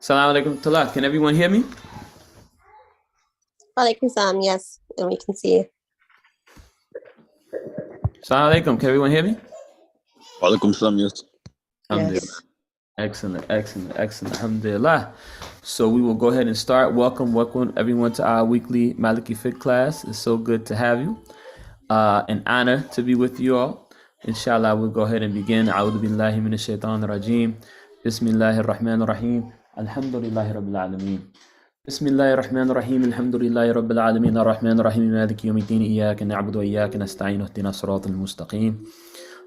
Assalamu alaikum Talak. Can everyone hear me? Walaikum salam, yes, and we can see you. Assalamu alaikum. Can everyone hear me? Walaikum salam, yes. Yes. Excellent. Alhamdulillah. So we will go ahead and start. Welcome everyone to our weekly Maliki Fiqh class. It's so good to have you. An honor to be with you all. Inshallah, we'll go ahead and begin. A'udhu billahi minash shaitanir rajeem. Bismillahir rahmanir rahim. Alhamdulillahi rabbil alameen. Bismillahir rahmanir rahim. Alhamdulillahi rabbil alameen. Ar-rahmanir rahim. Maliki yawmiddin. Iyyaka na'budu wa iyyaka nasta'in. Ihdinas siratal mustaqim.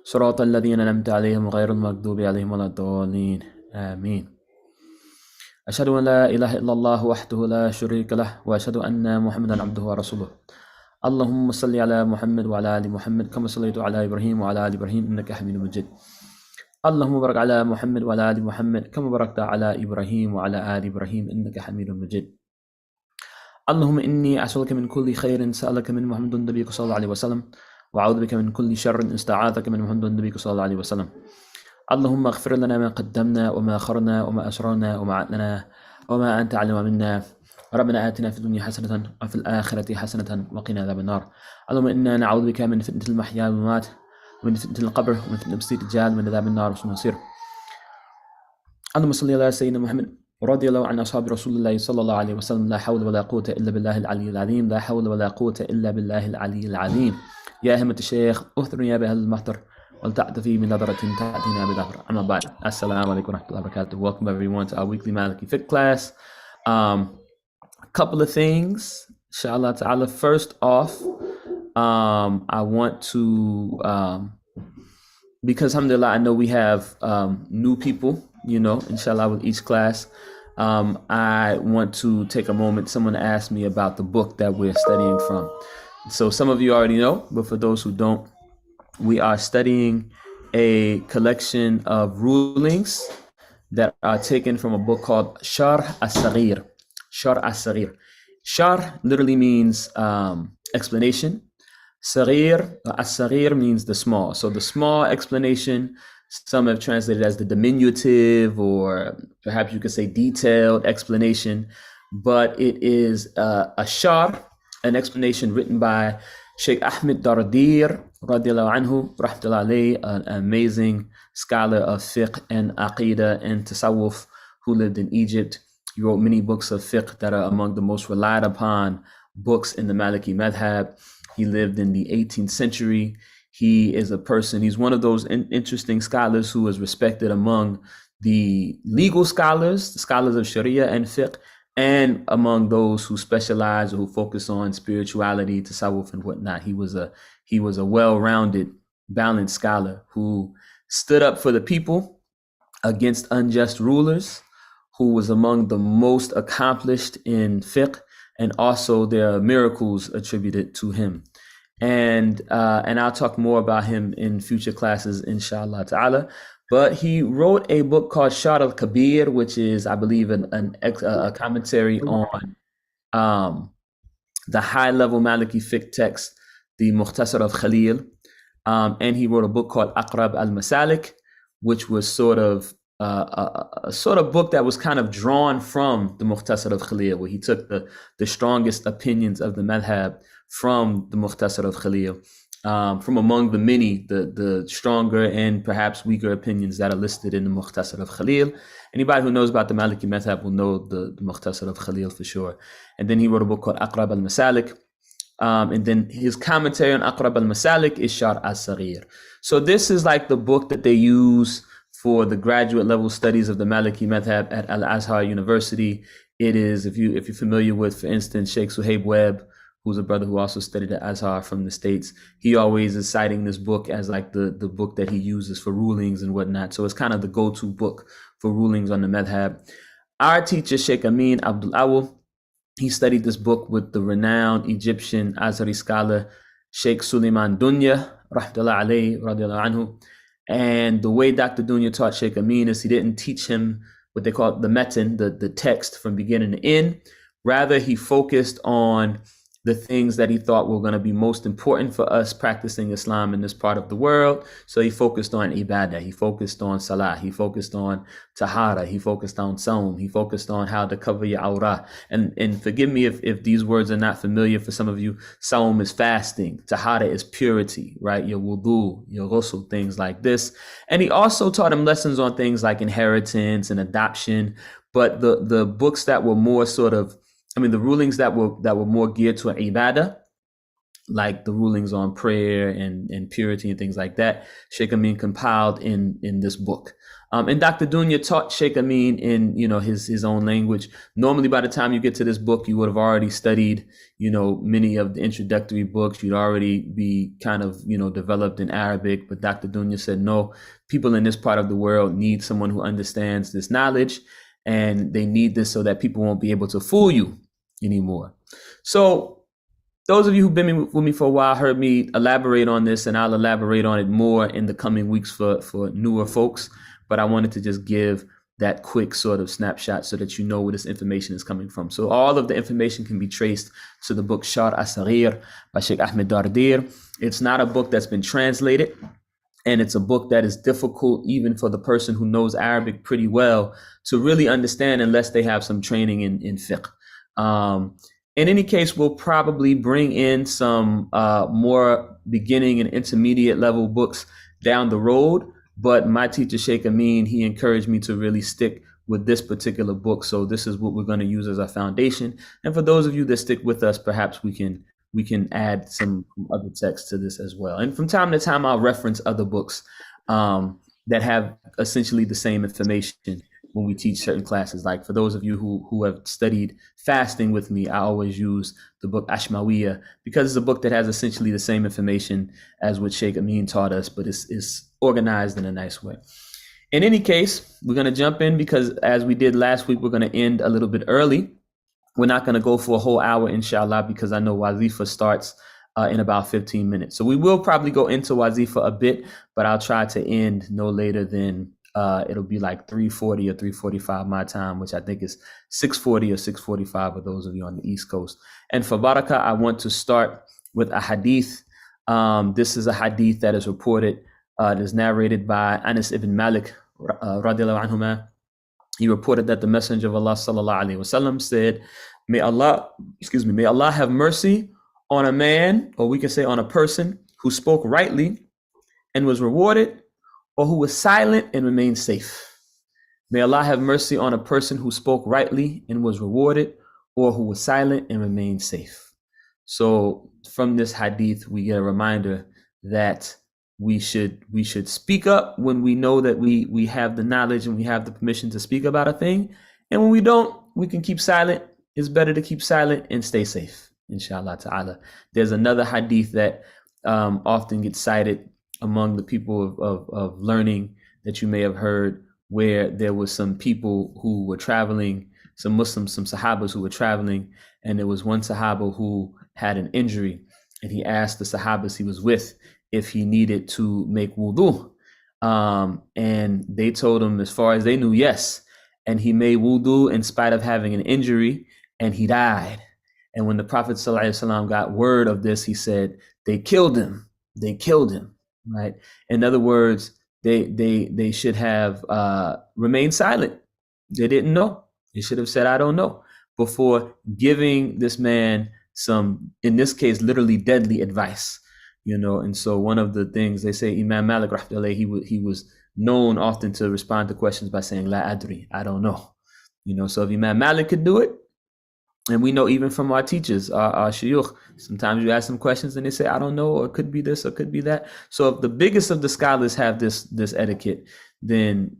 صراط الذين أنعمت عليهم غير المغضوب عليهم ولا الضالين آمين. أشهد أن لا إله إلا الله وحده لا شريك له وأشهد أن محمدا عبده ورسوله. اللهم صل على محمد وعلى آل محمد كما صليت على إبراهيم وعلى آل إبراهيم إنك حميد مجيد. اللهم بارك على محمد وعلى آل محمد كما باركت على إبراهيم وعلى آل إبراهيم إنك حميد مجيد. اللهم إني أسألك من كل خير سألك من محمد النبي صلى الله عليه وسلم وأعوذ بك من كل شر استعاذك من محمد النبي صلى الله عليه وسلم. اللهم اغفر لنا ما قدمنا وما أخرنا وما أسررنا وما أعلنا وما أنت أعلم منا. ربنا آتنا في الدنيا حسنة وفي الآخرة حسنة وقنا عذاب النار. اللهم إنا نعوذ بك من فتنة المحيا والممات ومن فتنة القبر ومن فتنة مسيح الدجال ومن عذاب النار وسوء المصير. اللهم صل على سيدنا محمد رضي الله عن أصحاب رسول الله صلى الله عليه وسلم. لا حول ولا قوة إلا بالله العلي العظيم. لا حول ولا قوة إلا بالله العلي العظيم. يا همة الشيخ أثرني بهذا المحضر ولتعطفي من نظرة تأتينا بظهر. أما بعد. Assalamu alaikum wa rahmatullahi wa barakatuh. Welcome everyone to our weekly Maliki Fiqh class. A couple of things, inshallah ta'ala. First off, I want to, because alhamdulillah, I know we have new people, inshallah, with each class. I want to take a moment. Someone asked me about the book that we're studying from. So some of you already know, but for those who don't, we are studying a collection of rulings that are taken from a book called Sharh as-Saghir. Sharh as-Saghir. Sharh literally means explanation. Saghir, as-Saghir means the small. So the small explanation, some have translated as the diminutive, or perhaps you could say detailed explanation, but it is a sharh, an explanation written by Sheikh Ahmed Dardir, radiallahu anhu, rahmatullahi alayhi, an amazing scholar of fiqh and aqidah and tasawwuf who lived in Egypt. He wrote many books of fiqh that are among the most relied upon books in the Maliki madhab. He lived in the 18th century. He is a person, he's one of those interesting scholars who is respected among the legal scholars, the scholars of Sharia and fiqh, and among those who specialize or who focus on spirituality, tasawwuf, and whatnot. He was a well-rounded, balanced scholar who stood up for the people against unjust rulers, who was among the most accomplished in fiqh, and also there are miracles attributed to him. And I'll talk more about him in future classes, inshallah ta'ala. But he wrote a book called Sharh al-Kabir, which is, I believe, a commentary on the high-level Maliki fiqh text, the Mukhtasar of Khalil. And he wrote a book called Aqrab al-Masalik, which was sort of a book that was kind of drawn from the Mukhtasar of Khalil, where he took the strongest opinions of the madhab from the Mukhtasar of Khalil. From among the many, the stronger and perhaps weaker opinions that are listed in the Mukhtasar of Khalil. Anybody who knows about the Maliki Madhab will know the Mukhtasar of Khalil for sure. And then he wrote a book called Aqrab al-Masalik. And then his commentary on Aqrab al-Masalik is Sharh as-Saghir. So this is like the book that they use for the graduate level studies of the Maliki Madhab at Al-Azhar University. It is, if you're familiar with, for instance, Sheikh Suhaib Webb, who's a brother who also studied at Azhar from the States, he always is citing this book as like the book that he uses for rulings and whatnot. So it's kind of the go-to book for rulings on the madhab. Our teacher, Sheikh Amin Abdul Awal, he studied this book with the renowned Egyptian Azhari scholar, Sheikh Suleiman Dunya, rahmatullah alayhi, radiallahu anhu. And the way Dr. Dunya taught Sheikh Amin is he didn't teach him what they call the metin, the text from beginning to end. Rather, he focused on the things that he thought were going to be most important for us practicing Islam in this part of the world. So he focused on ibadah, he focused on salah, he focused on tahara, he focused on saum, he focused on how to cover your awrah. And forgive me if these words are not familiar for some of you. Saum is fasting, tahara is purity, right? Your wudu, your ghusl, things like this. And he also taught him lessons on things like inheritance and adoption. But the books that were more sort of, the rulings that were more geared to an ibadah, like the rulings on prayer and purity and things like that, Sheikh Amin compiled in this book. And Dr. Dunya taught Sheikh Amin in, his own language. Normally, by the time you get to this book, you would have already studied, many of the introductory books. You'd already be kind of, developed in Arabic. But Dr. Dunya said, no, people in this part of the world need someone who understands this knowledge, and they need this so that people won't be able to fool you anymore. So those of you who've been with me for a while heard me elaborate on this, and I'll elaborate on it more in the coming weeks for newer folks. But I wanted to just give that quick sort of snapshot so that you know where this information is coming from. So all of the information can be traced to the book Sharh as-Saghir by Sheikh Ahmed Dardir. It's not a book that's been translated, and it's a book that is difficult even for the person who knows Arabic pretty well to really understand unless they have some training in fiqh. In any case, we'll probably bring in some more beginning and intermediate level books down the road. But my teacher, Sheikh Amin, he encouraged me to really stick with this particular book. So this is what we're going to use as our foundation. And for those of you that stick with us, perhaps we can add some other texts to this as well. And from time to time, I'll reference other books that have essentially the same information when we teach certain classes. Like for those of you who have studied fasting with me, I always use the book Ashmawiyah because it's a book that has essentially the same information as what Sheikh Amin taught us, but it's organized in a nice way. In any case, we're going to jump in because as we did last week, we're going to end a little bit early. We're not going to go for a whole hour, inshallah, because I know Wazifa starts in about 15 minutes. So we will probably go into Wazifa a bit, but I'll try to end no later than it'll be like 3:40 or 3:45 my time, which I think is 6:40 or 6:45 for those of you on the East Coast. And for Barakah, I want to start with a hadith. This is a hadith that is reported, it is narrated by Anas ibn Malik, radiallahu anhuma. He reported that the Messenger of Allah sallallahu alaihi wasallam said, may Allah have mercy on a man, or we can say on a person who spoke rightly and was rewarded, or who was silent and remained safe. May Allah have mercy on a person who spoke rightly and was rewarded, or who was silent and remained safe. So from this hadith, we get a reminder that we should speak up when we know that we have the knowledge and we have the permission to speak about a thing. And when we don't, we can keep silent. It's better to keep silent and stay safe, inshallah ta'ala. There's another hadith that often gets cited among the people of learning that you may have heard, where there was some people who were traveling, some Muslims, some Sahabas who were traveling, and there was one Sahaba who had an injury, and he asked the Sahabas he was with if he needed to make wudu. And they told him, as far as they knew, yes. And he made wudu in spite of having an injury, and he died. And when the Prophet ﷺ got word of this, he said, they killed him. They killed him, right? In other words, they should have remained silent. They didn't know. They should have said, I don't know, before giving this man some, in this case, literally deadly advice. And so one of the things they say, Imam Malik, rahmatullah, he was known often to respond to questions by saying, La adri, I don't know. So if Imam Malik could do it, and we know even from our teachers, our shuyukh, sometimes you ask them questions and they say, I don't know, or it could be this, or it could be that. So if the biggest of the scholars have this etiquette, then,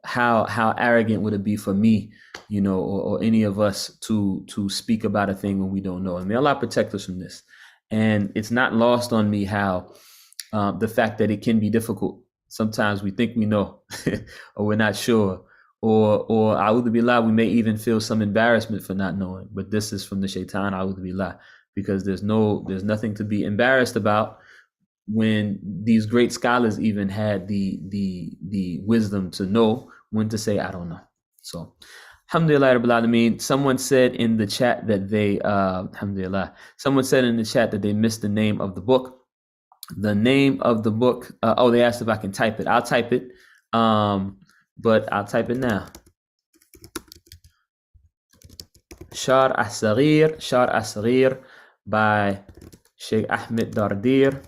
how arrogant would it be for me, or any of us to speak about a thing when we don't know? And may Allah protect us from this. And it's not lost on me how the fact that it can be difficult. Sometimes we think we know or we're not sure, or a'udhu billah, we may even feel some embarrassment for not knowing. But this is from the shaitan, a'udhu billah, because there's nothing to be embarrassed about when these great scholars even had the wisdom to know when to say I don't know. So alhamdulillah rabbil alameen. Someone said in the chat that they missed the name of the book. The name of the book, they asked if I can type it. I'll type it, but I'll type it now. Shar As-Saghir by Sheikh Ahmed Dardir.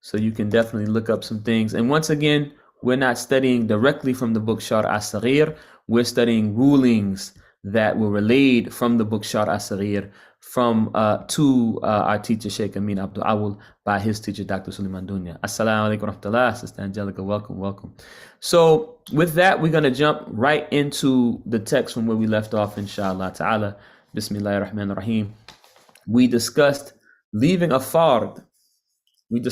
So you can definitely look up some things. And once again, we're not studying directly from the book Shar As-Saghir. We're studying rulings that were relayed from the book Shar As-Saghir to our teacher Sheikh Amin Abdul Awul by his teacher Dr. Suleiman Dunya. Assalamu alaikum rahmatullah. Sister Angelica, welcome. So with that, we're going to jump right into the text from where we left off, inshallah ta'ala. Bismillahir Rahmanir Rahim. We discussed leaving a fard. In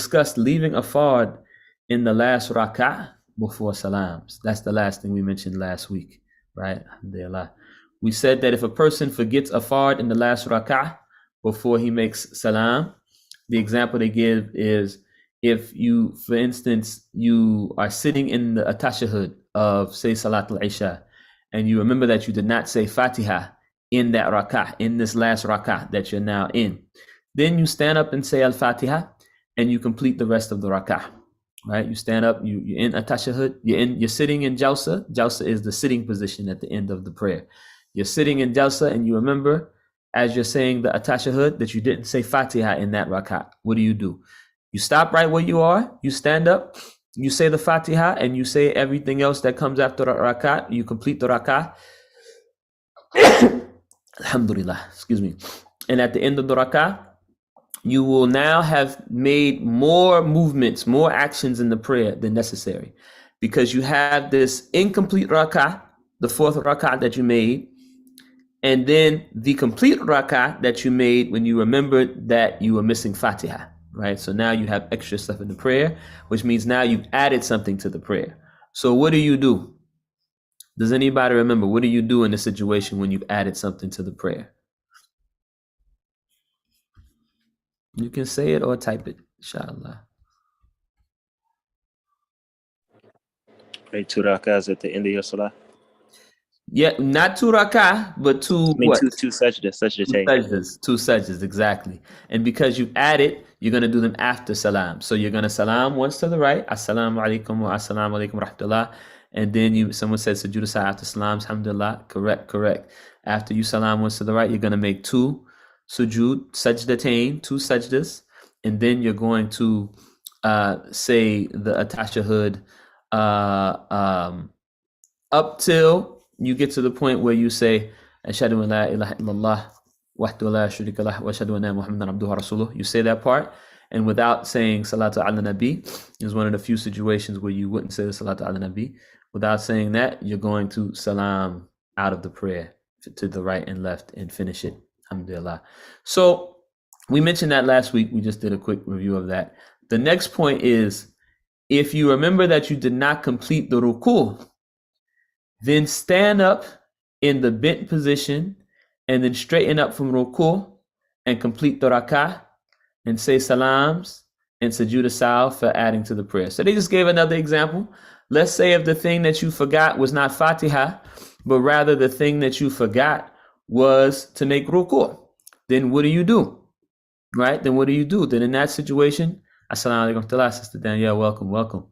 the last rak'ah before salams. That's the last thing we mentioned last week, right? Alhamdulillah. We said that if a person forgets a fard in the last rak'ah before he makes salam, the example they give is if you, for instance, you are sitting in the tashahhud of, say, Salatul Isha, and you remember that you did not say Fatiha in that rak'ah, in this last rak'ah that you're now in, then you stand up and say Al-Fatiha, and you complete the rest of the rak'ah, right? You stand up, you're in a tashahhud, you're sitting in jalsa. Jalsa is the sitting position at the end of the prayer. You're sitting in jalsa, and you remember as you're saying the tashahhud that you didn't say Fatiha in that rak'ah. What do? You stop right where you are, you stand up, you say the Fatiha, and you say everything else that comes after the rak'ah. You complete the rak'ah. Alhamdulillah, excuse me. And at the end of the rak'ah, you will now have made more movements, more actions in the prayer than necessary, because you have this incomplete rak'ah, the fourth rak'ah that you made, and then the complete rak'ah that you made when you remembered that you were missing Fatiha, right? So now you have extra stuff in the prayer, which means now you've added something to the prayer. So what do? Does anybody remember? What do you do in a situation when you've added something to the prayer? You can say it or type it, inshallah. Pray 2 rakahs at the end of your salah. Yeah, not 2 rak'ah, but two sajdas. Two sajdas, exactly. And because you've added, you're going to do them after salam. So you're going to salam once to the right, assalamu alaikum wa assalamu alaikum rahmatullah. And then someone said sujood sa'a after salams, alhamdulillah. Correct. After you salam once to the right, you're going to make 2 sujood, sajdatain, 2 sajdas. And then you're going to say the tashahhud up till you get to the point where you say ashhadu an la ilaha illallah wahdahu la sharika lah wa ashhadu anna muhammadan abduhu wa rasuluh. You say that part, and without saying salatu ala nabi, is one of the few situations where you wouldn't say the salatu ala nabi. Without saying that, you're going to salam out of the prayer to the right and left and finish it. Alhamdulillah. So we mentioned that last week. We just did a quick review of that. The next point is, if you remember that you did not complete the ruku', then stand up in the bent position and then straighten up from ruku' and complete the rak'ah and say salams and sujood sa'a for adding to the prayer. So they just gave another example. Let's say if the thing that you forgot was not Fatiha, but rather the thing that you forgot was to make ruku'. Then what do? Right? Then what do? Then in that situation, assalamu alaikum warahmatullah, Sister Danielle, welcome.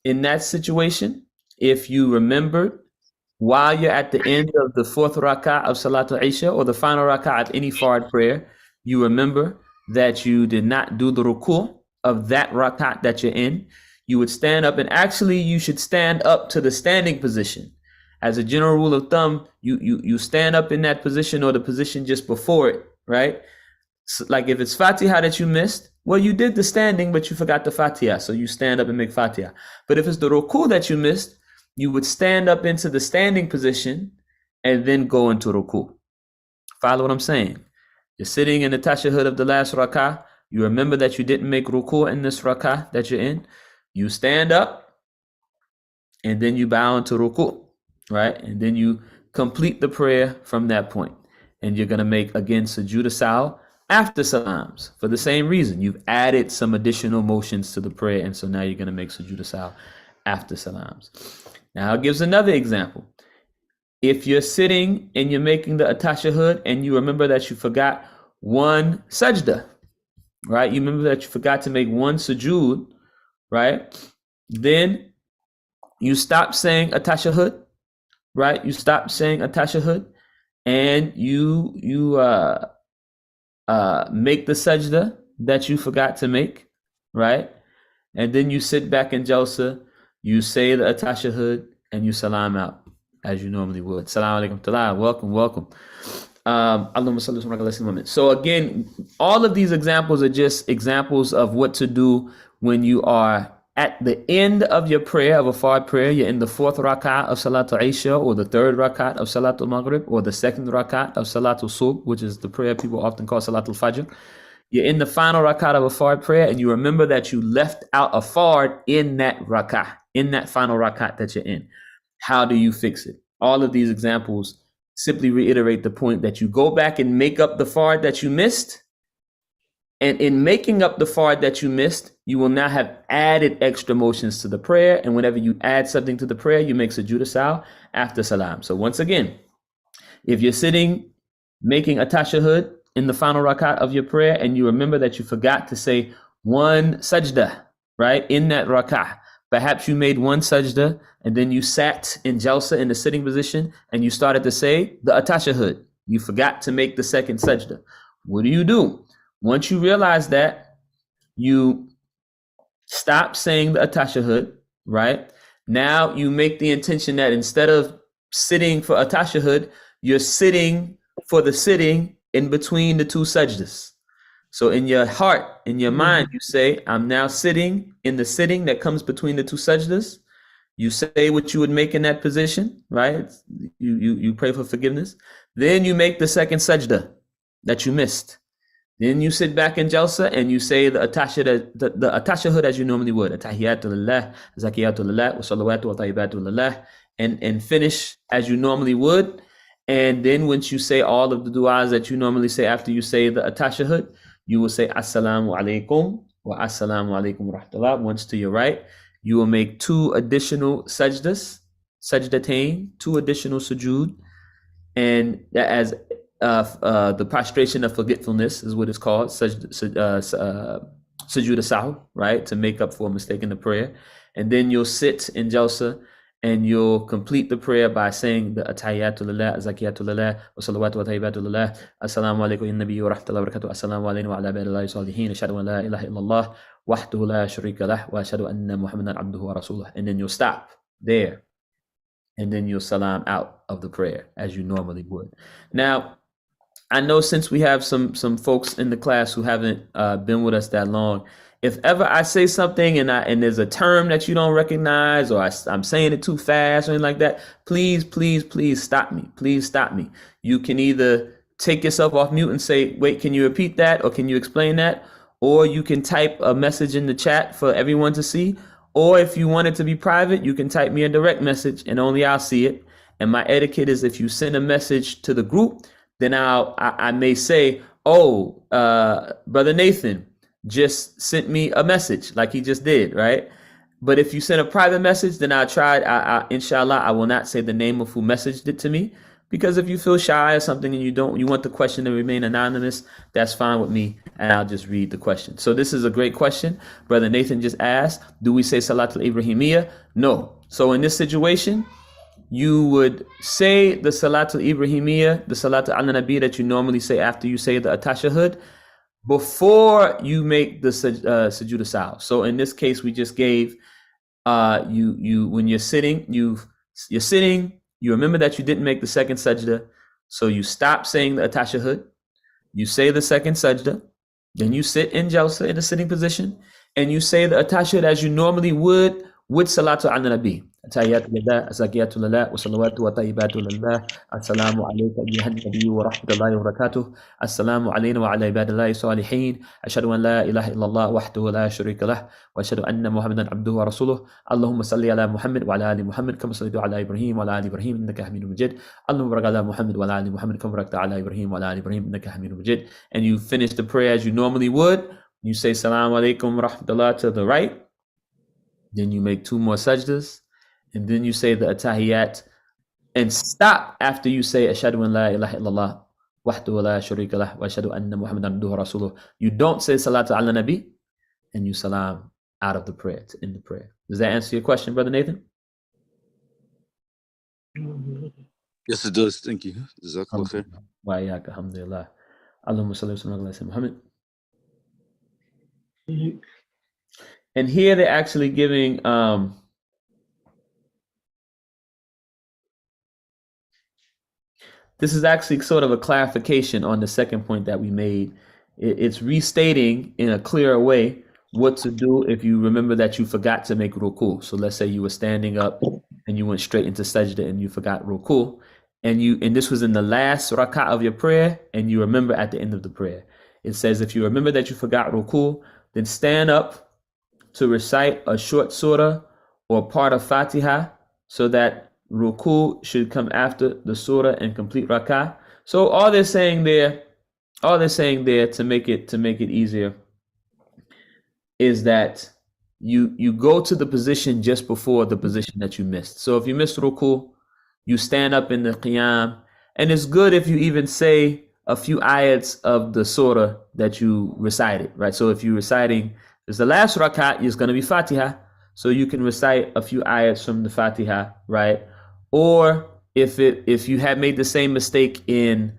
In that situation, if you remembered while you're at the end of the 4th rak'ah of Salatul Isha or the final rak'ah of any fard prayer, you remember that you did not do the ruku' of that rak'ah that you're in, you would stand up, and actually you should stand up to the standing position. As a general rule of thumb, you stand up in that position or the position just before it, right? So like if it's Fatiha that you missed, well, you did the standing, but you forgot the Fatiha. So you stand up and make Fatiha. But if it's the ruku that you missed, you would stand up into the standing position and then go into ruku. Follow what I'm saying? You're sitting in the tashahhud of the last rakah. You remember that you didn't make ruku in this rakah that you're in. You stand up and then you bow into ruku, right? And then you complete the prayer from that point. And you're going to make, again, sujood saw after salams for the same reason. You've added some additional motions to the prayer. And so now you're going to make sujood saw after salams. Now it gives another example. If you're sitting and you're making the tashahhud and you remember that you forgot one sajda, right? You remember that you forgot to make one sujood, right? Then you stop saying tashahhud, right? You stop saying tashahhud and you make the sajda that you forgot to make, right? And then you sit back in jalsa, you say the tashahhud and you salam out as you normally would. Salam alaikum ta'ala, welcome. So again, all of these examples are just examples of what to do when you are at the end of your prayer, of a fard prayer. You're in the fourth rak'ah of Salatul Isha, or the third rak'ah of Salatul Maghrib, or the second rak'ah of Salatul Subh, which is the prayer people often call Salatul Fajr. You're in the final rak'ah of a fard prayer, and you remember that you left out a fard in that rak'ah, in that final rak'ah that you're in. How do you fix it? All of these examples simply reiterate the point that you go back and make up the fard that you missed. And in making up the fard that you missed, you will now have added extra motions to the prayer. And whenever you add something to the prayer, you make sujood saw after salam. So once again, if you're sitting making a tashahhud in the final rakat of your prayer and you remember that you forgot to say one sajda, right, in that rakah, perhaps you made one sajda and then you sat in jalsa in the sitting position and you started to say the tashahhud. You forgot to make the second sajda. What do? Once you realize that, you stop saying the tashahhud, right? Now you make the intention that instead of sitting for a tashahhud, you're sitting for the sitting in between the two sajdas. So in your heart, in your mind, you say, I'm now sitting in the sitting that comes between the two sajdas. You say what you would make in that position, right? You pray for forgiveness. Then you make the second sajda that you missed. Then you sit back in jalsa and you say the tashahhud as you normally would. Attahiyatu lillah, zakiyatu lillah, wa salawatu wa tayyibatu lillah, and finish as you normally would. And then once you say all of the du'as that you normally say after you say the tashahhud, you will say assalamu alaikum wa assalamu alaikum wa rahmatullah. Once to your right, you will make two additional sajdas, sajdatain, two additional sujood, and as the prostration of forgetfulness is what it's called, sujood sahu, right, to make up for a mistake in the prayer. And then you'll sit in jalsa and you'll complete the prayer by saying the attahiyatu lillah, zakiyatu lillah, wa salawatu wa tayyibatu lillah, assalamu alaikum ya nabiyyu wa rahmatullahi wa barakatuh, assalamu alayna wa ala ibadillahi salihin, ashhadu an la ilaha illallah wahdahu la sharika lah, wa ashhadu anna muhammadan abduhu wa rasuluh. And then you'll stop there. And then you'll salam out of the prayer as you normally would. Now, I know since we have some folks in the class who haven't been with us that long, if ever I say something and there's a term that you don't recognize, or I'm saying it too fast or anything like that, please stop me. Please stop me. You can either take yourself off mute and say, wait, can you repeat that? Or can you explain that? Or you can type a message in the chat for everyone to see. Or if you want it to be private, you can type me a direct message and only I'll see it. And my etiquette is if you send a message to the group, then I may say, oh, Brother Nathan just sent me a message like he just did, right? But if you send a private message, then inshallah, I will not say the name of who messaged it to me, because if you feel shy or something and you want the question to remain anonymous, that's fine with me, and I'll just read the question. So this is a great question. Brother Nathan just asked, do we say Salatul Ibrahimiyya? No. So in this situation, you would say the Salatul Ibrahimiyya, the Salatul al-Nabi that you normally say after you say the tashahhud, before you make the sujood saw. So in this case, we just gave when you're sitting, you're sitting, you remember that you didn't make the second sajda, so you stop saying the tashahhud, you say the second sajda, Then you sit in jalsa in the sitting position, and you say the attashahud as you normally would with salatu ala nabi. Tahiyyatu lillah, azakiyatu lillah, wa salawatu wa tayyibatu lillah. Assalamu alayka ayyuhan nabiyyu wa rahmatullahi wa barakatuh. Assalamu alayna wa ala ibadillahi salihin. Ashhadu an la ilaha illallah wahdahu la sharika lah wa ashhadu anna Muhammadan abduhu wa rasuluh. Allahumma salli ala Muhammad wa ala ali Muhammad kama sallaita ala Ibrahim wa ala ali Ibrahim innaka Hamidum Majid. Allahumma barik ala Muhammad wa ala ali Muhammad kama barakta ala Ibrahim wa ala ali Ibrahim innaka Hamidum Majid. And you finish the prayer as you normally would. You say Salaam alaikum rahmatullah to the right. Then you make 2 more sajdas. And then you say the attahiyat. And stop after you say Ashhadu an la ilaha illallah wahdahu la sharika lah wa ashhadu anna Muhammadan abduhu wa rasuluh. You don't say salatu ala nabi. And you salam out of the prayer to end the prayer. Does that answer your question, Brother Nathan? Yes, it does. Thank you. Jazakallah khair. Wa iyaka, alhamdulillah. Allahumma salli wa sallam ala Sayyidina Muhammad. And here they're actually giving this is actually sort of a clarification on the second point that we made. It's restating in a clearer way what to do if you remember that you forgot to make ruku. So let's say you were standing up and you went straight into sajda and you forgot ruku, and this was in the last rak'ah of your prayer, and you remember at the end of the prayer. It says if you remember that you forgot ruku, then stand up to recite a short surah or part of Fatiha, so that ruku should come after the surah and complete rak'ah. So all they're saying there to make it easier is that you go to the position just before the position that you missed. So if you missed ruku, you stand up in the qiyam, and it's good if you even say a few ayats of the surah that you recited, right? So if you're reciting, it's the last rakat, it's going to be Fatiha, so you can recite a few ayats from the Fatiha, right? Or if you had made the same mistake in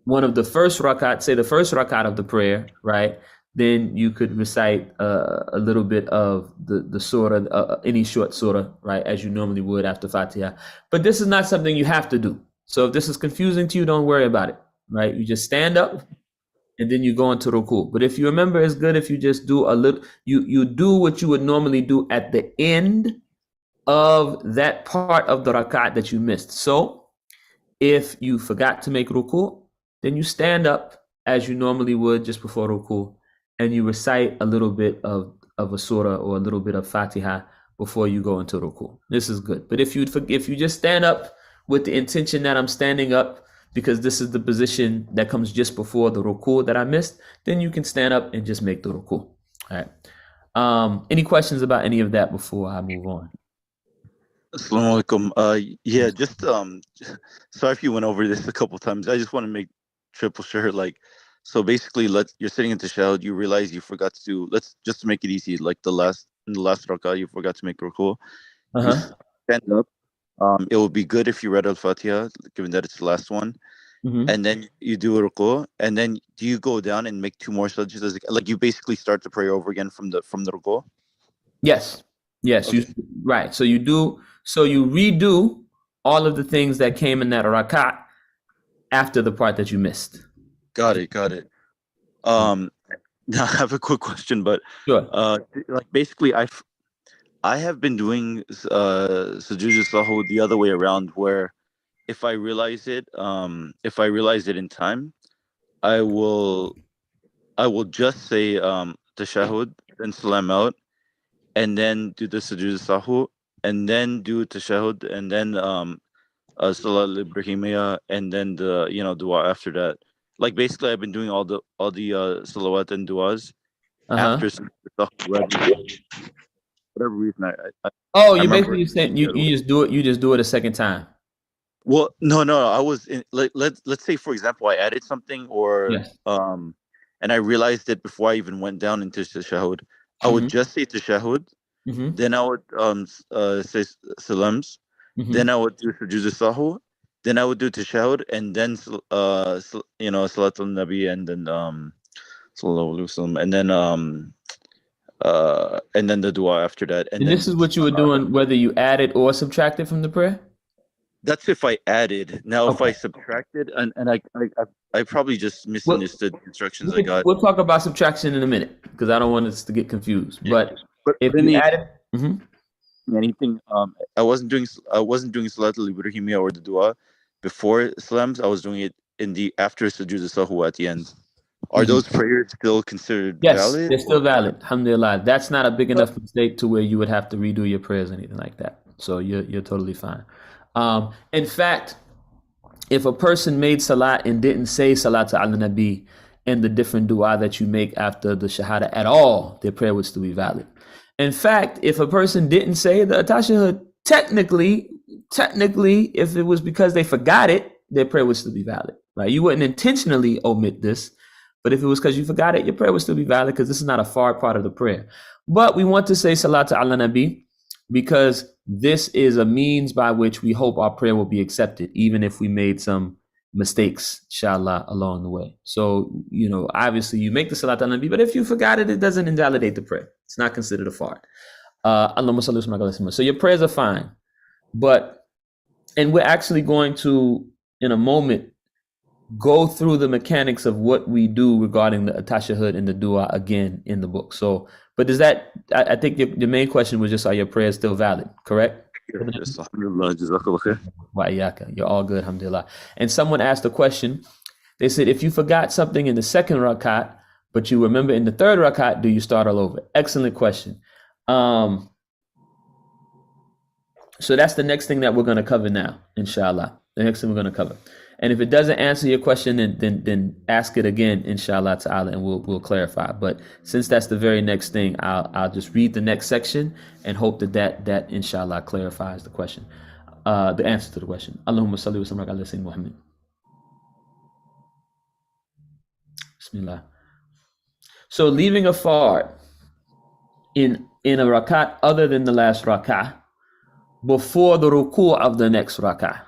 one of the first rakat, say the first rakat of the prayer, right? Then you could recite a little bit of the surah, any short surah, right, as you normally would after Fatiha. But this is not something you have to do. So if this is confusing to you, don't worry about it, right? You just stand up and then you go into ruku. But if you remember, it's good if you just do a little, you do what you would normally do at the end of that part of the rakat that you missed. So if you forgot to make ruku, then you stand up as you normally would just before ruku, and you recite a little bit of a surah or a little bit of Fatiha before you go into ruku. This is good. But if you just stand up with the intention that I'm standing up because this is the position that comes just before the ruku that I missed, then you can stand up and just make the ruku. All right. Any questions about any of that before I move on? Assalamu alaikum. Yeah, just sorry if you went over this a couple times. I just want to make triple sure. Like, so basically, you're sitting in tashahhud, you realize you forgot to do. Let's just to make it easy. Like in the last rak'ah, you forgot to make ruku. You stand up. It would be good if you read al-Fatiha, given that it's the last one, and then you do a ruku, and then do you go down and make 2 more sajdas? Like you basically start the prayer over again from the ruku. Yes. Okay. Right. So you redo all of the things that came in that rakat after the part that you missed. Got it. Now I have a quick question, but sure. Like basically, I have been doing sujood sahwi the other way around, where if I realize it in time, I will just say tashahhud, then salam out, and then do the sujood sahwi, and then do tashahhud, and then salat al-ibrahimiyya, and then the dua after that. Like basically, I've been doing all the salawat and duas after sahwi. Whatever reason, you basically saying you just do it a second time. Well, no, I was in, let's say for example I added something or yes. And I realized it before I even went down into tashahhud. I would just say tashahhud, then I would say salams, then I would do sujood sahwi, then I would do tashahhud, and then salat al-nabi, and then sallallahu alaihi wasallam, and then the dua after that. And this is what you were doing, whether you added or subtracted from the prayer? That's if I added. Now, if Okay. I subtracted, and I probably just misunderstood the instructions I got. We'll talk about subtraction in a minute because I don't want us to get confused. But But if in you the added, Mhm. anything, I wasn't doing Salat al-Ibrahimiyya or the dua before Salams. I was doing it after Sujood al-Sahwi at the end. Are those prayers still considered Yes, valid? they're still valid. Alhamdulillah. That's not a big enough mistake to where you would have to redo your prayers or anything like that. So you're totally fine. In fact, if a person made salat and didn't say salat ala nabi and the different dua that you make after the shahada at all, their prayer would still be valid. In fact, if a person didn't say the atashahud, technically, if it was because they forgot it, their prayer would still be valid. Right? You wouldn't intentionally omit this, but if it was because you forgot it, your prayer would still be valid because this is not a far part of the prayer. But we want to say salat ala nabi because this is a means by which we hope our prayer will be accepted, even if we made some mistakes, inshallah, along the way. So, obviously you make the salat ala nabi, but if you forgot it, it doesn't invalidate the prayer. It's not considered a fard. So your prayers are fine. And we're actually going to, in a moment, go through the mechanics of what we do regarding the atashahud and the dua again in the book. So, but does that, I think the main question was just, are your prayers still valid, correct? Yes, alhamdulillah, jazakallah khair. Wa iyaka. You're all good, alhamdulillah. And someone asked a question. They said, if you forgot something in the second rakat, but you remember in the third rakat, do you start all over? Excellent question. So that's the next thing that we're going to cover now, inshallah. The next thing we're going to cover. And if it doesn't answer your question, then ask it again, inshallah ta'ala, and we'll clarify. But since that's the very next thing, I'll just read the next section and hope that inshallah clarifies the question, the answer to the question. Allahumma salli wa sallim ala sayyidina Muhammad. Bismillah. So leaving a fard in a rakat other than the last rakah before the ruku' of the next rakah.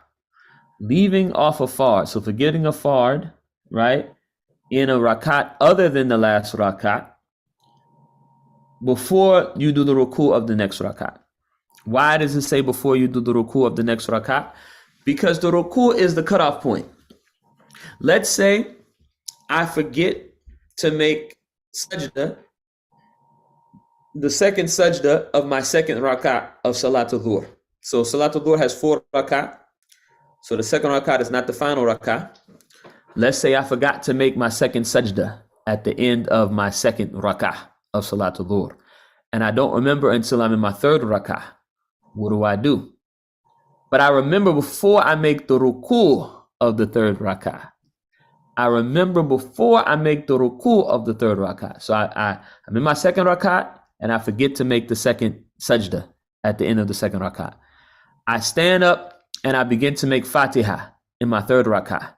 Leaving off a fard, so forgetting a fard, right, in a rakat other than the last rakat, before you do the ruku' of the next rakat. Why does it say before you do the ruku' of the next rakat? Because the ruku' is the cutoff point. Let's say I forget to make sajda, the second sajda of my second rakat of Salatul Dhuhr. So Salatul Dhuhr has 4 rakat. So the second rakat is not the final rakat. Let's say I forgot to make my second sajda at the end of my second rakah of Salatul Dhuhr, and I don't remember until I'm in my third rakah. What do? But I remember before I make the ruku' of the third rakah. I'm in So I'm in my second rakat, and I forget to make the second sajda at the end of the second rakat. I stand up and I begin to make Fatiha in my third rakah.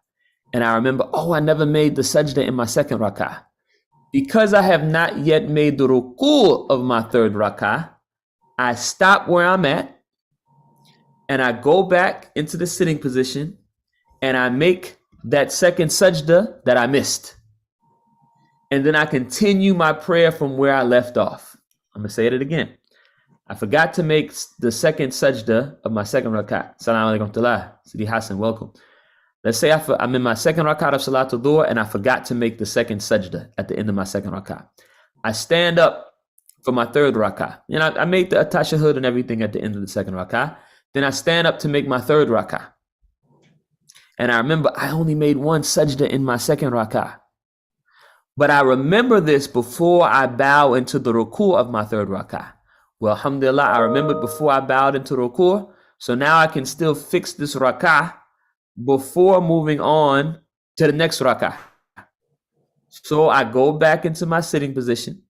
And I remember, I never made the sajda in my second rakah. Because I have not yet made the ruku' of my third rakah, I stop where I'm at and I go back into the sitting position and I make that second sajda that I missed. And then I continue my prayer from where I left off. I'm going to say it again. I forgot to make the second sajda of my second rakat. Assalamu alaikum ta'ala. Sidi Hassan, welcome. Let's say I'm in my second rakat of Salatul Dhuhr and I forgot to make the second sajda at the end of my second rakat. I stand up for my third rakat. I made the atashahud and everything at the end of the second rakat. Then I stand up to make my third rakat. And I remember I only made one sajda in my second rakat. But I remember this before I bow into the ruku' of my third rakat. Well, alhamdulillah, I remembered before I bowed into ruku', so now I can still fix this rakah before moving on to the next rakah. So I go back into my sitting position,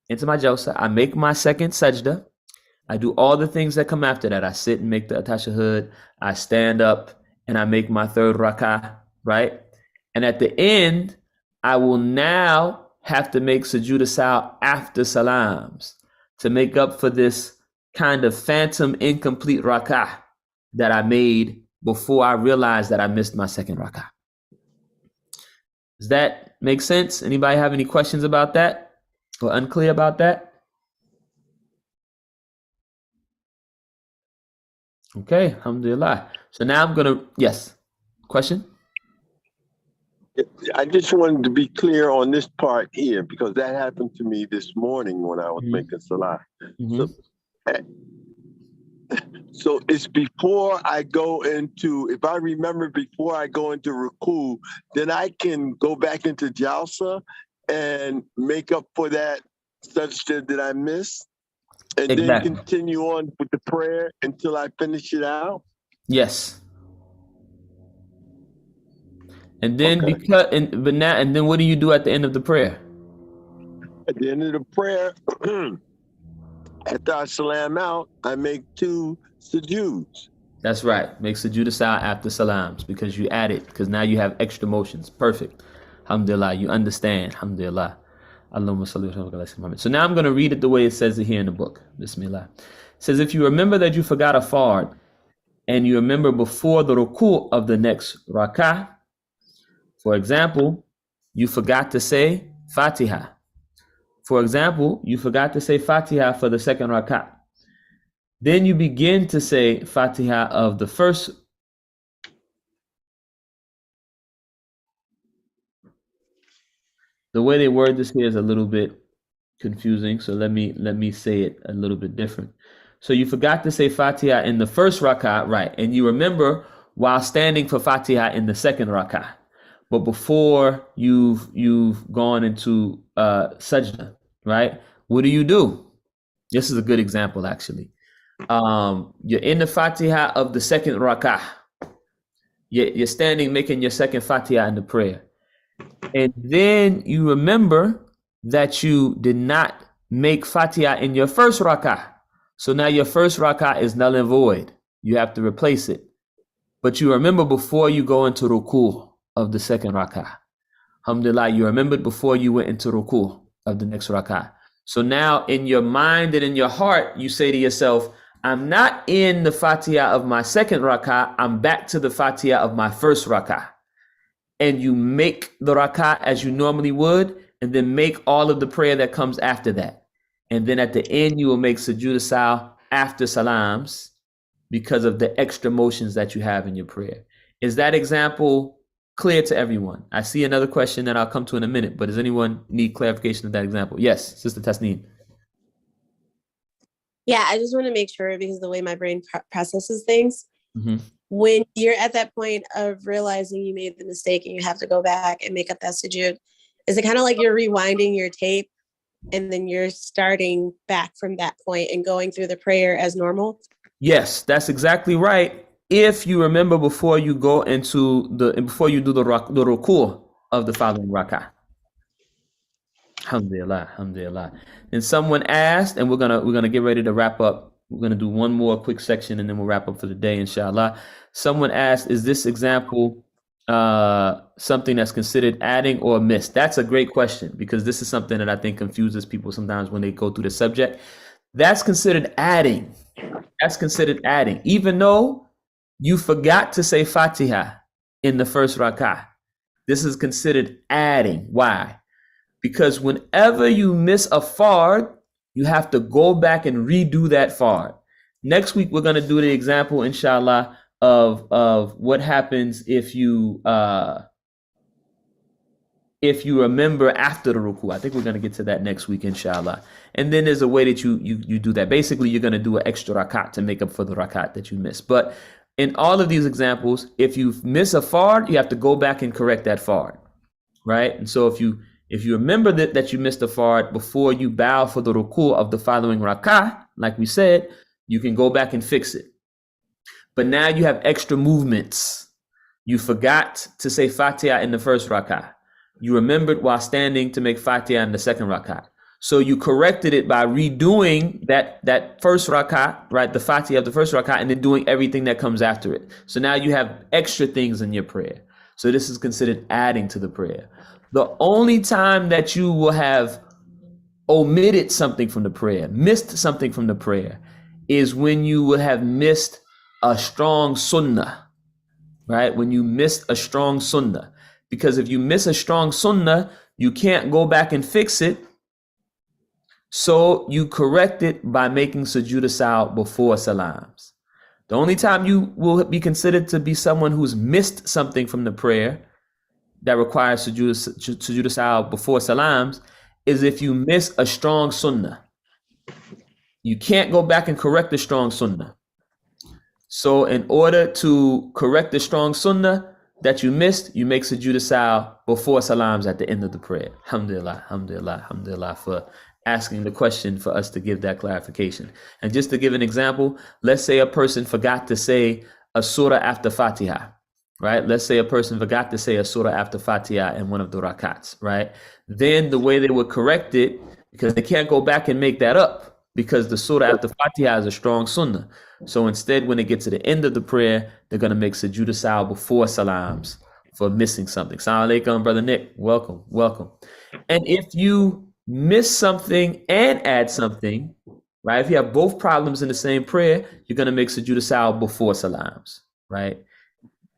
into my jalsa, I make my second sajda, I do all the things that come after that. I sit and make the atashahud, I stand up and I make my third rakah, right? And at the end, I will now have to make sujood saw after salams, to make up for this kind of phantom incomplete rakah that I made before I realized that I missed my second rakah. Does that make sense? Anybody have any questions about that or unclear about that? Okay, alhamdulillah. So now I'm gonna, yes, question? I just wanted to be clear on this part here because that happened to me this morning when I was making salah. So, so it's before I go into, if I remember before I go into ruku, then I can go back into jalsa and make up for that sajda that I missed, and then Exactly. continue on with the prayer until I finish it out. Yes. And then Okay. and then what do you do at the end of the prayer? At the end of the prayer, after I salam out, I make 2 sujuds. That's right. Make sujood saw after salams because you add it, because now you have extra motions. Perfect. Alhamdulillah. You understand. Alhamdulillah. Allahumma salli wa sallim. So now I'm going to read it the way it says it here in the book. Bismillah. It says, if you remember that you forgot a fard and you remember before the ruku' of the next rak'ah, for example, you forgot to say Fatiha. For example, you forgot to say Fatiha for the second rak'ah. Then you begin to say Fatiha of the first. The way they word this here is a little bit confusing, so let me say it a little bit different. So you forgot to say Fatiha in the first rak'ah, right? And you remember while standing for Fatiha in the second rak'ah. But before you've gone into sajda, right? What do? This is a good example, actually. You're in the Fatiha of the second rak'ah. You're standing making your second Fatiha in the prayer. And then you remember that you did not make Fatiha in your first rak'ah. So now your first rak'ah is null and void. You have to replace it. But you remember before you go into ruku' of the second rak'ah. Alhamdulillah, you remembered before you went into ruku' of the next rak'ah. So now in your mind and in your heart, you say to yourself, I'm not in the Fatiha of my second rak'ah, I'm back to the Fatiha of my first rak'ah. And you make the rak'ah as you normally would, and then make all of the prayer that comes after that. And then at the end, you will make sujood saw after salams because of the extra motions that you have in your prayer. Is that example clear to everyone? I see another question that I'll come to in a minute, but does anyone need clarification of that example? Yes, Sister Tasneem. Yeah, I just want to make sure because the way my brain processes things, Mm-hmm. when you're at that point of realizing you made the mistake and you have to go back and make up that sujood, is it kind of like you're rewinding your tape and then you're starting back from that point and going through the prayer as normal? Yes, that's exactly right. If you remember before you go into before you do the ruku' of the following rak'ah. Alhamdulillah, alhamdulillah. And someone asked, and we're gonna get ready to wrap up. We're gonna do one more quick section and then we'll wrap up for the day, inshallah. Someone asked, is this example something that's considered adding or missed? That's a great question because this is something that I think confuses people sometimes when they go through the subject. That's considered adding. That's considered adding, even though you forgot to say Fatiha in the first rak'ah. This is considered adding. Why? Because whenever you miss a fard, you have to go back and redo that fard. Next week, we're going to do the example, inshallah, of what happens if you remember after the ruku. I think we're going to get to that next week, inshallah. And then there's a way that you do that. Basically, you're going to do an extra rakat to make up for the rakat that you missed. But in all of these examples, if you miss a fard, you have to go back and correct that fard, right? And so if you remember that you missed a fard before you bow for the ruku of the following rak'ah, like we said, you can go back and fix it. But now you have extra movements. You forgot to say Fatiha in the first rak'ah. You remembered while standing to make Fatiha in the second rak'ah. So you corrected it by redoing that first rak'ah, right? The Fatiha of the first rak'ah, and then doing everything that comes after it. So now you have extra things in your prayer. So this is considered adding to the prayer. The only time that you will have omitted something from the prayer, missed something from the prayer, is when you will have missed a strong sunnah, right? When you miss a strong sunnah. Because if you miss a strong sunnah, you can't go back and fix it. So you correct it by making sujood saw before salams. The only time you will be considered to be someone who's missed something from the prayer that requires sujood sahwi before salams is if you miss a strong sunnah. You can't go back and correct the strong sunnah. So in order to correct the strong sunnah that you missed, you make sujood sahwi before salams at the end of the prayer. Alhamdulillah, alhamdulillah, alhamdulillah for asking the question for us to give that clarification. And just to give an example, let's say a person forgot to say a surah after Fatiha, right? Let's say a person forgot to say a surah after Fatiha in one of the rakats, right? Then the way they would correct it, because they can't go back and make that up, because the surah after Fatiha is a strong sunnah. So instead, when they get to the end of the prayer, they're going to make sujood sahwi before salams for missing something. Assalamu alaikum, Brother Nick. Welcome, welcome. And if you miss something and add something, right? If you have both problems in the same prayer, you're going to make sujood sahwi before salams, right?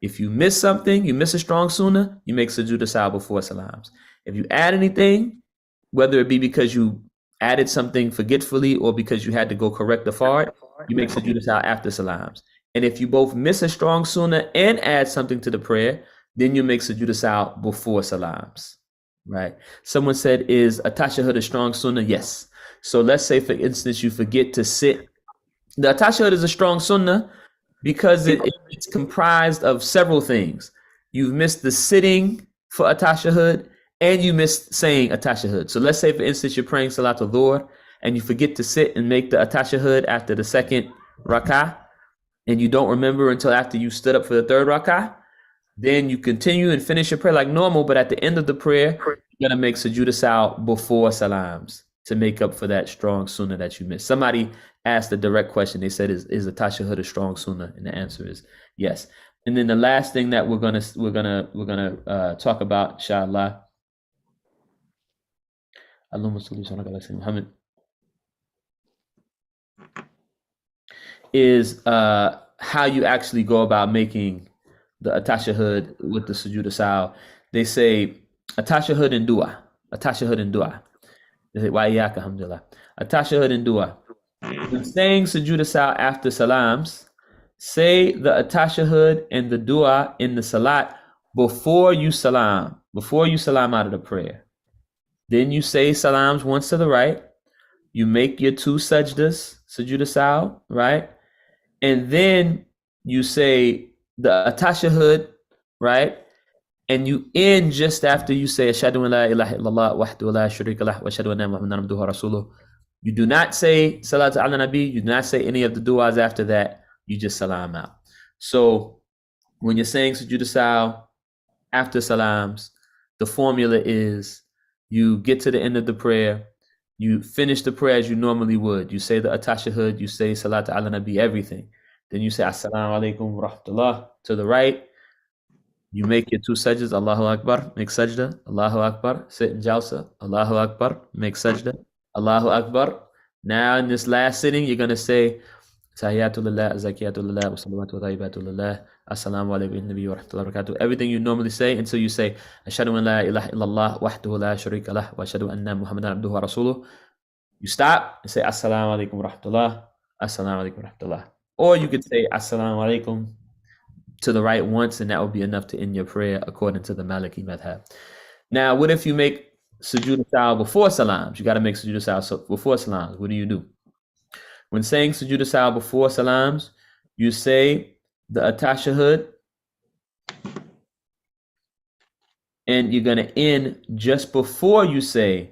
If you miss something, you miss a strong sunnah, you make sujood sahwi before salams. If you add anything, whether it be because you added something forgetfully or because you had to go correct the fard, you make sujood sahwi after salams. And if you both miss a strong sunnah and add something to the prayer, then you make sujood sahwi before salams, right? Someone said, is a tashahhud a strong sunnah? Yes. So let's say, for instance, you forget to sit. The tashahhud is a strong sunnah because it's comprised of several things. You've missed the sitting for a tashahhud and you missed saying a tashahhud. So let's say, for instance, you're praying Salatul Dhuhr and you forget to sit and make the tashahhud after the second rak'ah, and you don't remember until after you stood up for the third rak'ah. Then you continue and finish your prayer like normal, but at the end of the prayer, you're gonna make sujood sahwi before salams to make up for that strong sunnah that you missed. Somebody asked a direct question. They said, "Is a tashahhud a strong sunnah?" And the answer is yes. And then the last thing that we're gonna talk about, inshallah, is how you actually go about making the tashahhud with the sujood sahwi. They say a tashahhud and dua. A tashahhud and dua. They say, wa iyyaka, alhamdulillah. A tashahhud and dua. When saying sujood sahwi after salams, say the tashahhud and the dua in the salat before you salam out of the prayer. Then you say salams once to the right. You make your two sajdas, sujood sahwi, right? And then you say the tashahhud, right? And you end just after you say ashhadu an la ilaha illallah wahdahu la sharika lah wa ashhadu anna muhammadan abduhu wa rasuluh. You do not say salatu ala nabi, you do not say any of the du'as after that, you just salam out. So when you're saying sujood sahwi after salams, the formula is you get to the end of the prayer, you finish the prayer as you normally would. You say the tashahhud, you say salatu ala nabi, everything. Then you say assalamu alaikum wa rahmatullah to the right. You make your two sajdas, Allahu Akbar, make sajda, Allahu Akbar, sit in jalsa, Allahu Akbar, make sajda, Allahu Akbar. Now in this last sitting, you're going to say Tahiyatulillah, Zakiyatulillah, wa salawatu wa tayyibatulillah, Assalamu alaikum nabi wa rahmatullahi wa barakatuh. Everything you normally say until you say ashhadu an la ilaha illallah wahdahu la sharika lah wa ashhadu anna muhammadan abduhu wa rasuluh. You stop and say assalamu alaikum wa rahmatullah, assalamu alaikum wa rahmatullah. Or you could say assalamu alaikum to the right once, and that would be enough to end your prayer according to the Maliki madhab. Now, what if you make sujood sahwi before salams? You got to make sujood sahwi before salams. What do? When saying sujood sahwi before salams, you say the tashahhud, and you're going to end just before you say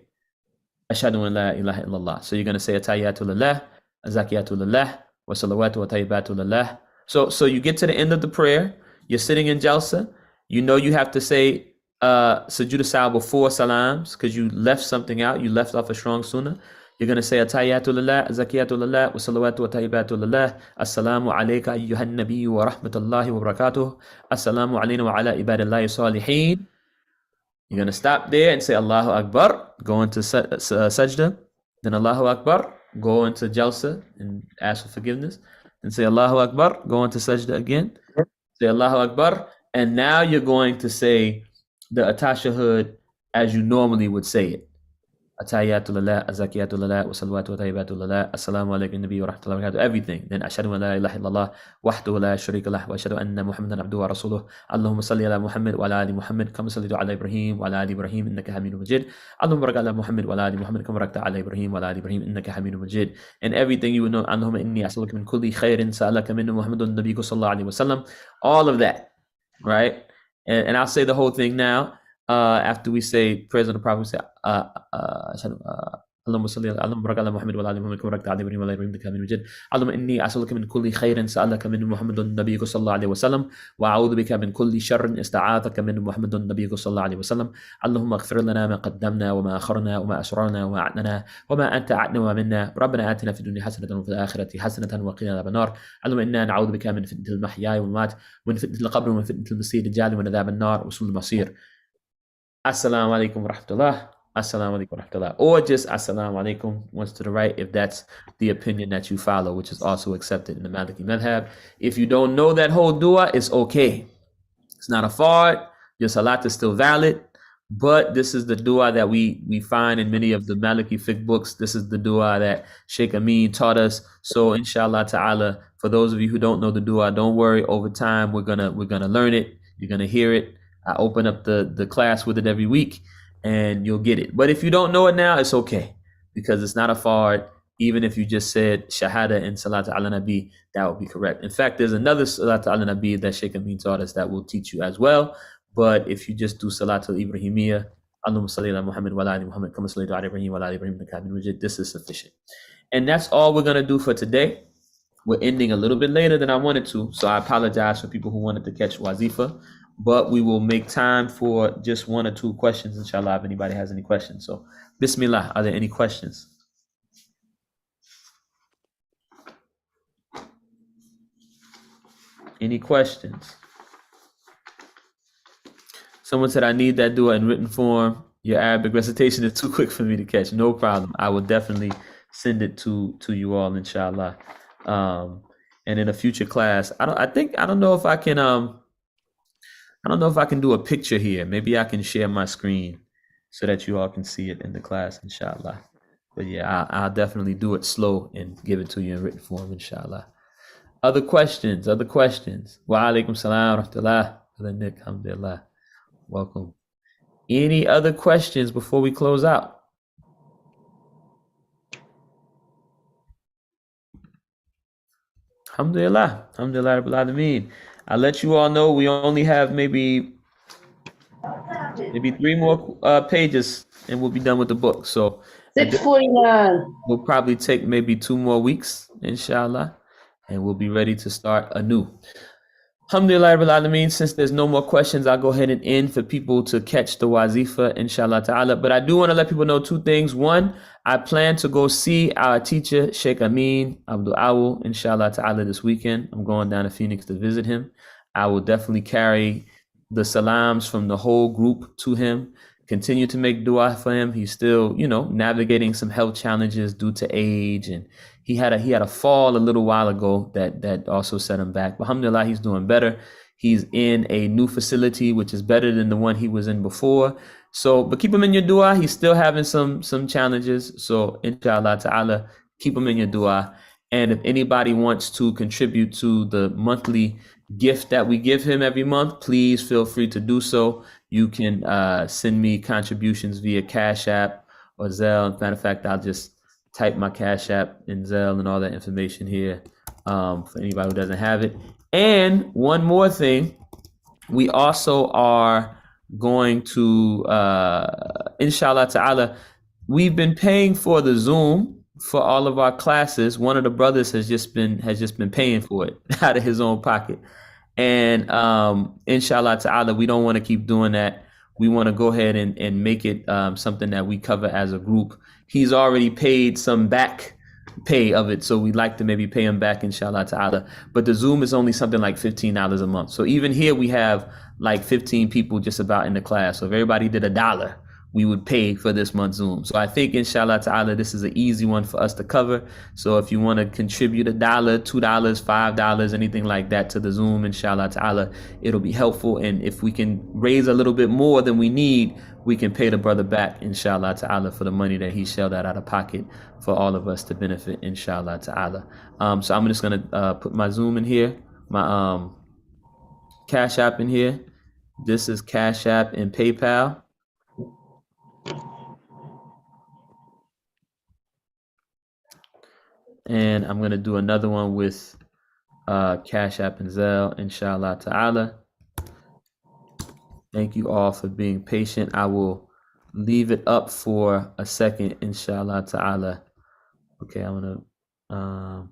ashhadu an la ilaha illallah. So you're going to say atahiyatulillah, azakiyatulillah, wa salawatu wa tayyibatulillah. So you get to the end of the prayer, you're sitting in jalsa, you know you have to say sujood sahwi before salams because you left something out, you left off a strong sunnah. You're going to say atahiyatulillah, zakiyatulillah, wa salawatu wa tayyibatulillah, assalamu alayka ayyuhan nabiyyu wa rahmatullahi wa barakatuh, assalamu alayna wa ala ibadillahi salihin. You're going to stop there and say Allahu Akbar, go into sajda, then Allahu Akbar, go into jalsa and ask for forgiveness. And say Allahu Akbar, go into sajda again, say Allahu Akbar, and now you're going to say the tashahhud as you normally would say it. Atayatu lillah, azakiyatu lillah, wa salawatu wa tayyibatu lillah, assalamu alaikum nabi wa rahmatullahi wa barakatuh, everything. Then ashhadu an la ilaha illallah, wahdahu la sharika lah, wa ashhadu anna Muhammadan abduhu wa rasuluh. Allahumma salli ala Muhammad wa ala ali Muhammad, kama sallitu ala Ibrahim wa ala ali Ibrahim, innaka hamidun majid. Allahumma barik ala Muhammad wa ala ali Muhammad, kama barakta ala Ibrahim wa ala ali Ibrahim, innaka hamidun majid. And everything you would know, Allahumma inni as'aluka min kulli khairin sa'alaka minhu Muhammadun nabiyyu sallallahu alaihi wasallam. All of that, right? And I'll say the whole thing now. After we say praise of the Prophet, we say Allahumma salli Allahumma barik ala Muhammad wa ala ali Muhammad kama barakta ala Ibrahim wa ala ali Ibrahim innaka hamidun majid. Allahumma inni as'aluka min kulli khairin sa'alaka minhu Muhammadun nabiyyu sallallahu alaihi wasallam wa a'udhu bika min kulli sharrin ista'athaka minhu Muhammadun nabiyyu sallallahu alaihi wasallam. Allahumma ighfir lana ma qaddamna wa ma akharna wa ma asrarna wa ma a'lana wa ma anta a'lamu minna. Rabbana atina fid dunya hasanatan wa fil akhirati hasanatan wa qina adhaban nar. Allahumma inna na'udhu bika min fitnatil mahya wal mamat wa min fitnatil qabr wa min fitnatil masih dajjal wa min adhaban nar wa su'il masir. Assalamu alaikum wa rahmatullah. Assalamu alaikum wa rahmatullah. Or just assalamu alaikum once to the right if that's the opinion that you follow, which is also accepted in the Maliki madhab. If you don't know that whole dua, it's okay. It's not a fard. Your salat is still valid. But this is the dua that we find in many of the Maliki Fiqh books. This is the dua that Sheikh Amin taught us. So inshallah ta'ala, for those of you who don't know the dua, don't worry. Over time, we're gonna learn it. You're gonna hear it. I open up the class with it every week and you'll get it. But if you don't know it now, it's okay because it's not a fard. Even if you just said Shahada and Salat ala Nabi, that would be correct. In fact, there's another Salat ala Nabi that Sheikh Amin taught us that will teach you as well. But if you just do Salat al-Ibrahimiyya, Allahumma salli ala Muhammad wa ala ali Muhammad, kama sallitu ala Ibrahim wa ala ali Ibrahim innaka hamidun majid, this is sufficient. And that's all we're going to do for today. We're ending a little bit later than I wanted to, so I apologize for people who wanted to catch Wazifa. But we will make time for just one or two questions, inshallah, if anybody has any questions. So, Bismillah, are there any questions? Any questions? Someone said, I need that dua in written form. Your Arabic recitation is too quick for me to catch. No problem. I will definitely send it to you all, inshallah. And in a future class, I don't know if I can do a picture here. Maybe I can share my screen so that you all can see it in the class, inshallah. But yeah, I'll definitely do it slow and give it to you in written form, inshallah. Other questions? Wa alaikum salam wa rahmatullah. Brother Nick, alhamdulillah. Welcome. Any other questions before we close out? Alhamdulillah. Alhamdulillah Rabbil Alameen. I'll let you all know we only have maybe 3 more pages and we'll be done with the book. So 649. we'll probably take maybe 2 more weeks, inshallah, and we'll be ready to start anew. Alhamdulillah Rabbil Alameen. Since there's no more questions, I'll go ahead and end for people to catch the wazifa, inshallah ta'ala. But I do want to let people know 2 things. One, I plan to go see our teacher, Sheikh Amin Abdul Awal, inshallah ta'ala, this weekend. I'm going down to Phoenix to visit him. I will definitely carry the salams from the whole group to him. Continue to make dua for him. He's still, navigating some health challenges due to age, and he had a fall a little while ago that also set him back. But alhamdulillah, he's doing better. He's in a new facility, which is better than the one he was in before. So, but keep him in your dua. He's still having some challenges. So, inshallah ta'ala, keep him in your dua. And if anybody wants to contribute to the monthly gift that we give him every month, please feel free to do so. You can send me contributions via Cash App or Zelle. As a matter of fact, I'll just type my Cash App and Zelle and all that information here for anybody who doesn't have it. And one more thing, we also are going to, inshallah ta'ala, we've been paying for the Zoom for all of our classes. One of the brothers has just been paying for it out of his own pocket. And inshallah ta'ala, we don't want to keep doing that. We want to go ahead and make it something that we cover as a group. He's already paid some back pay of it, so we'd like to maybe pay him back, inshallah ta'ala. But the Zoom is only something like $15 a month. So even here we have like 15 people just about in the class. So if everybody did $1, we would pay for this month's Zoom. So I think inshallah ta'ala, this is an easy one for us to cover. So if you want to contribute $1, $2, $5, anything like that to the Zoom, inshallah ta'ala, it'll be helpful. And if we can raise a little bit more than we need, we can pay the brother back, inshallah ta'ala, for the money that he shelled out of pocket for all of us to benefit, inshallah ta'ala. So I'm just going to put my Zoom in here, my Cash App in here. This is Cash App and PayPal. And I'm going to do another one with Cash App and Zelle, inshallah ta'ala. Thank you all for being patient. I will leave it up for a second, inshallah ta'ala. Okay, I'm going to...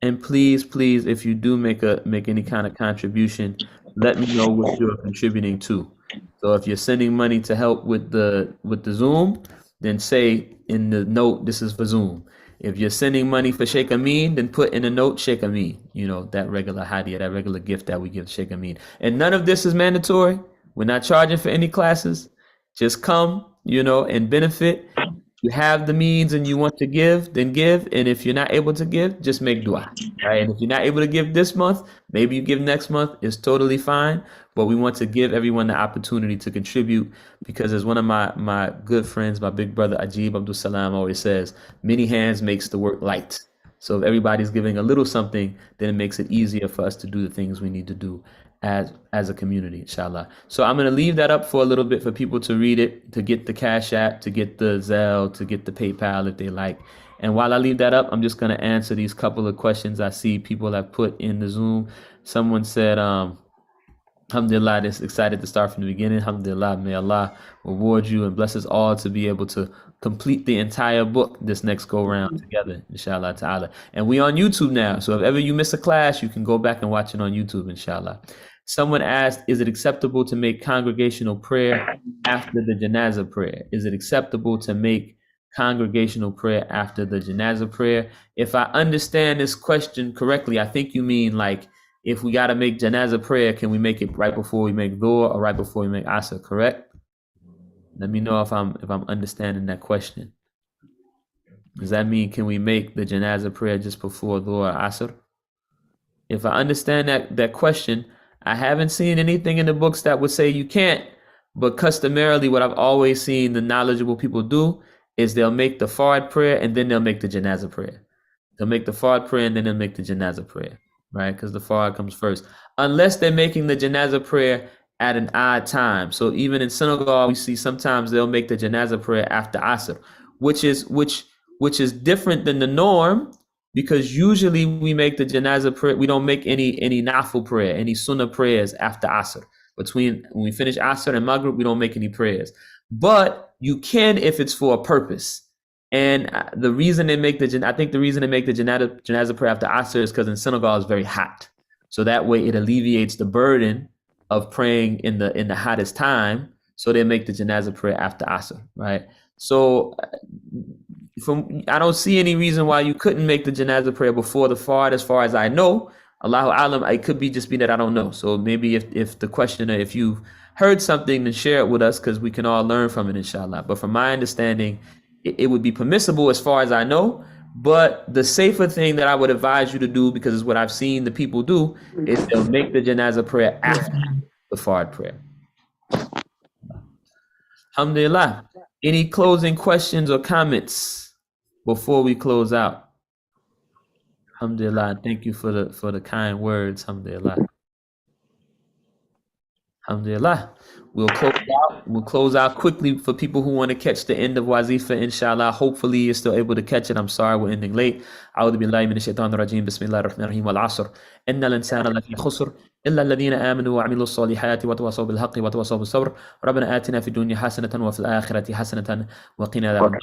And please, if you do make any kind of contribution, let me know what you're contributing to. So if you're sending money to help with the Zoom, then say in the note, this is for Zoom. If you're sending money for Sheikh Amin, then put in a note, Sheikh Amin, that regular hadiah, that regular gift that we give Sheikh Amin. And none of this is mandatory. We're not charging for any classes. Just come, and benefit. You have the means and you want to give, then give. And if you're not able to give, just make dua. Right? And if you're not able to give this month, maybe you give next month. It's totally fine. But we want to give everyone the opportunity to contribute, because as one of my good friends, my big brother Ajib Abdul Salam always says, many hands makes the work light. So if everybody's giving a little something, then it makes it easier for us to do the things we need to do as a community, inshallah. So I'm going to leave that up for a little bit for people to read it, to get the Cash App, to get the Zelle, to get the PayPal if they like. And while I leave that up, I'm just going to answer these couple of questions I see people have put in the Zoom. Someone said, alhamdulillah, is excited to start from the beginning. Alhamdulillah, may Allah reward you and bless us all to be able to complete the entire book this next go round together, inshallah ta'ala. And we on YouTube now, so if ever you miss a class, you can go back and watch it on YouTube, inshallah. Someone asked, is it acceptable to make congregational prayer after the janazah prayer? Is it acceptable to make congregational prayer after the janazah prayer? If I understand this question correctly, I think you mean like, if we got to make janazah prayer, can we make it right before we make dhuhr or right before we make asr, correct? Let me know if I'm understanding that question. Does that mean, can we make the janazah prayer just before dhuhr or asr? If I understand that question, I haven't seen anything in the books that would say you can't, but customarily what I've always seen the knowledgeable people do is they'll make the fard prayer and then they'll make the janazah prayer. They'll make the fard prayer and then they'll make the janazah prayer. Right, because the fard comes first, unless they're making the janazah prayer at an odd time. So even in synagogue, we see sometimes they'll make the janazah prayer after asr, which is different than the norm, because usually we make the janazah prayer. We don't make any nafil prayer, any sunnah prayers after asr. When we finish asr and maghrib, we don't make any prayers. But you can if it's for a purpose. And the reason they make the janazah prayer after asr is because in synagogue it's very hot. So that way it alleviates the burden of praying in the hottest time. So they make the janazah prayer after asr, right? So I don't see any reason why you couldn't make the janazah prayer before the fard, as far as I know. Allahu alam, it could be just be that I don't know. So maybe if the questioner, if you heard something, then share it with us, because we can all learn from it, inshallah. But from my understanding, it would be permissible as far as I know, but the safer thing that I would advise you to do, because it's what I've seen the people do, is they'll make the janazah prayer after the fard prayer. Alhamdulillah. Any closing questions or comments before we close out? Alhamdulillah. Thank you for the kind words. Alhamdulillah. Alhamdulillah. We'll close out quickly for people who want to catch the end of Wazifa, inshallah. Hopefully you're still able to catch it. I'm sorry we're ending late. أعوذ بالله من الشيطان الرجيم بسم الله الرحمن الرحيم والعصر إن الإنسان لفي خسر إلا الذين آمنوا وعملوا الصالحات وتواصوا بالحق وتواصوا بالصبر ربنا آتنا في الدنيا حسنة وفي الآخرة حسنة وقنا عذاب النار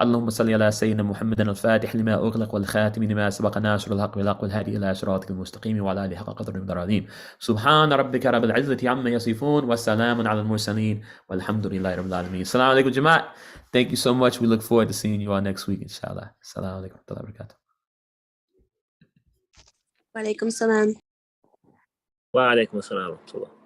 اللهم صل على سيدنا محمد الفاتح لما أغلق والخاتم لما سبق ناصر الحق بالحق والهادي إلى صراطك المستقيم وعلى آله حق قدره ومقداره العظيم سبحان ربك رب العزة عما يصفون والسلام على المرسلين والحمد لله رب العالمين. Assalamu alaikum Jamaat. Thank you so much. We look forward to seeing you all next week, inshallah. Assalamu alaikum wa rahmatullahi wa barakatuh. Wa alaikum salam. Wa alaikum assalam wa rahmatullah.